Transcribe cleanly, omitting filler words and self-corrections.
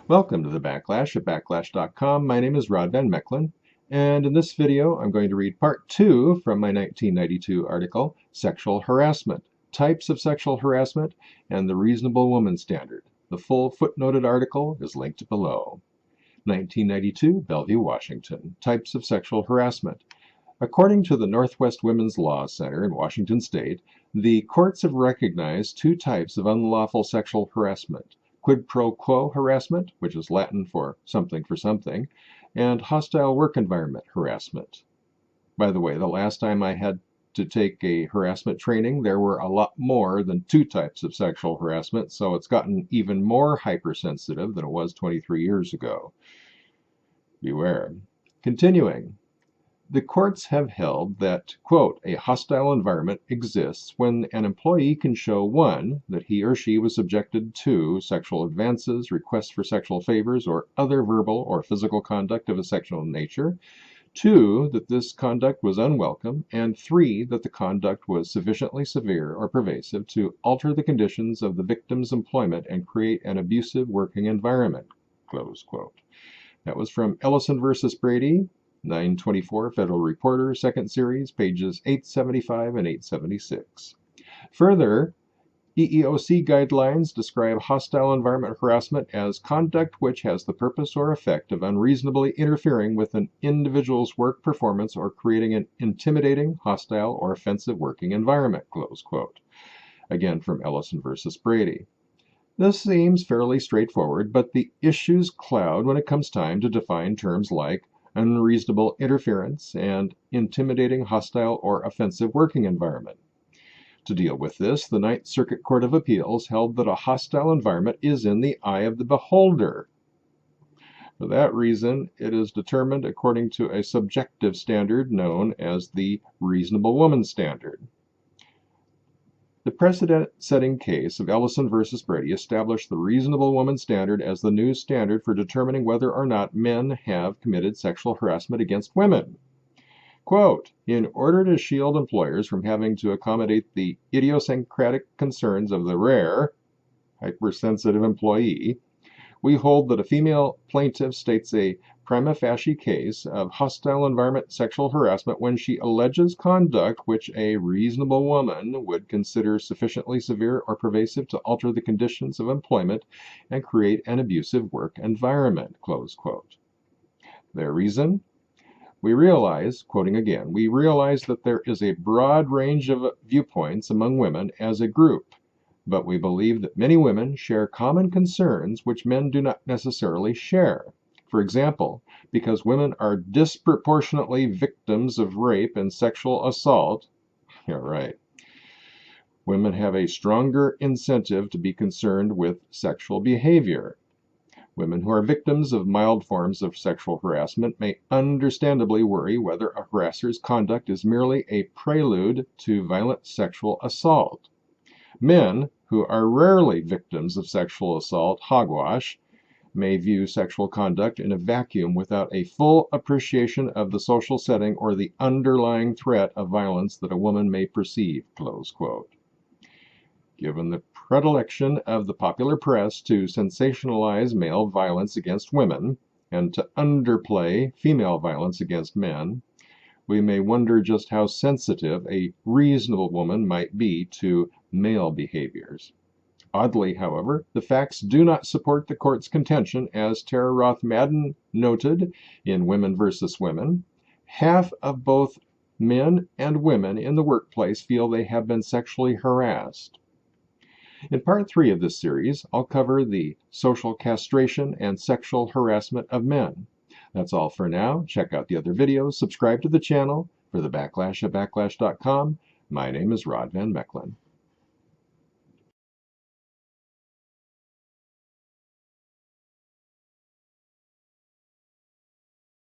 Welcome to the Backlash at Backlash.com. My name is Rod Van Mecklin, and in this video I'm going to read part 2 from my 1992 article, Sexual Harassment, Types of Sexual Harassment, and the Reasonable Woman Standard. The full footnoted article is linked below. 1992, Bellevue, Washington, Types of Sexual Harassment. According to the Northwest Women's Law Center in Washington State, the courts have recognized two types of unlawful sexual harassment: quid pro quo harassment, which is Latin for something, and hostile work environment harassment. By the way, the last time I had to take a harassment training, there were a lot more than two types of sexual harassment, so it's gotten even more hypersensitive than it was 23 years ago. Beware. Continuing. The courts have held that, quote, a hostile environment exists when an employee can show, 1, that he or she was subjected to sexual advances, requests for sexual favors, or other verbal or physical conduct of a sexual nature, 2, that this conduct was unwelcome, and 3, that the conduct was sufficiently severe or pervasive to alter the conditions of the victim's employment and create an abusive working environment, close quote. That was from Ellison versus Brady, 924 Federal Reporter, 2nd Series, pages 875 and 876. Further, EEOC guidelines describe hostile environment harassment as conduct which has the purpose or effect of unreasonably interfering with an individual's work performance or creating an intimidating, hostile, or offensive working environment, close quote. Again from Ellison versus Brady. This seems fairly straightforward, but the issues cloud when it comes time to define terms like unreasonable interference and intimidating, hostile, or offensive working environment. To deal with this, the Ninth Circuit Court of Appeals held that a hostile environment is in the eye of the beholder. For that reason, it is determined according to a subjective standard known as the Reasonable Woman Standard. The precedent-setting case of Ellison versus Brady established the Reasonable Woman Standard as the new standard for determining whether or not men have committed sexual harassment against women. Quote, in order to shield employers from having to accommodate the idiosyncratic concerns of the rare, hypersensitive employee, we hold that a female plaintiff states a prima facie case of hostile environment sexual harassment when she alleges conduct which a reasonable woman would consider sufficiently severe or pervasive to alter the conditions of employment and create an abusive work environment, close quote. Their reason? We realize, quoting again, we realize that there is a broad range of viewpoints among women as a group, but we believe that many women share common concerns which men do not necessarily share. For example, because women are disproportionately victims of rape and sexual assault, yeah, right, women have a stronger incentive to be concerned with sexual behavior. Women who are victims of mild forms of sexual harassment may understandably worry whether a harasser's conduct is merely a prelude to violent sexual assault. Men, who are rarely victims of sexual assault hogwash, may view sexual conduct in a vacuum without a full appreciation of the social setting or the underlying threat of violence that a woman may perceive, close quote. Given the predilection of the popular press to sensationalize male violence against women and to underplay female violence against men, we may wonder just how sensitive a reasonable woman might be to male behaviors. Oddly, however, the facts do not support the court's contention, as Tara Roth-Madden noted in Women versus Women. Half of both men and women in the workplace feel they have been sexually harassed. In part 3 of this series, I'll cover the social castration and sexual harassment of men. That's all for now. Check out the other videos. Subscribe to the channel. For the Backlash at Backlash.com, my name is Rod Van Mecklin.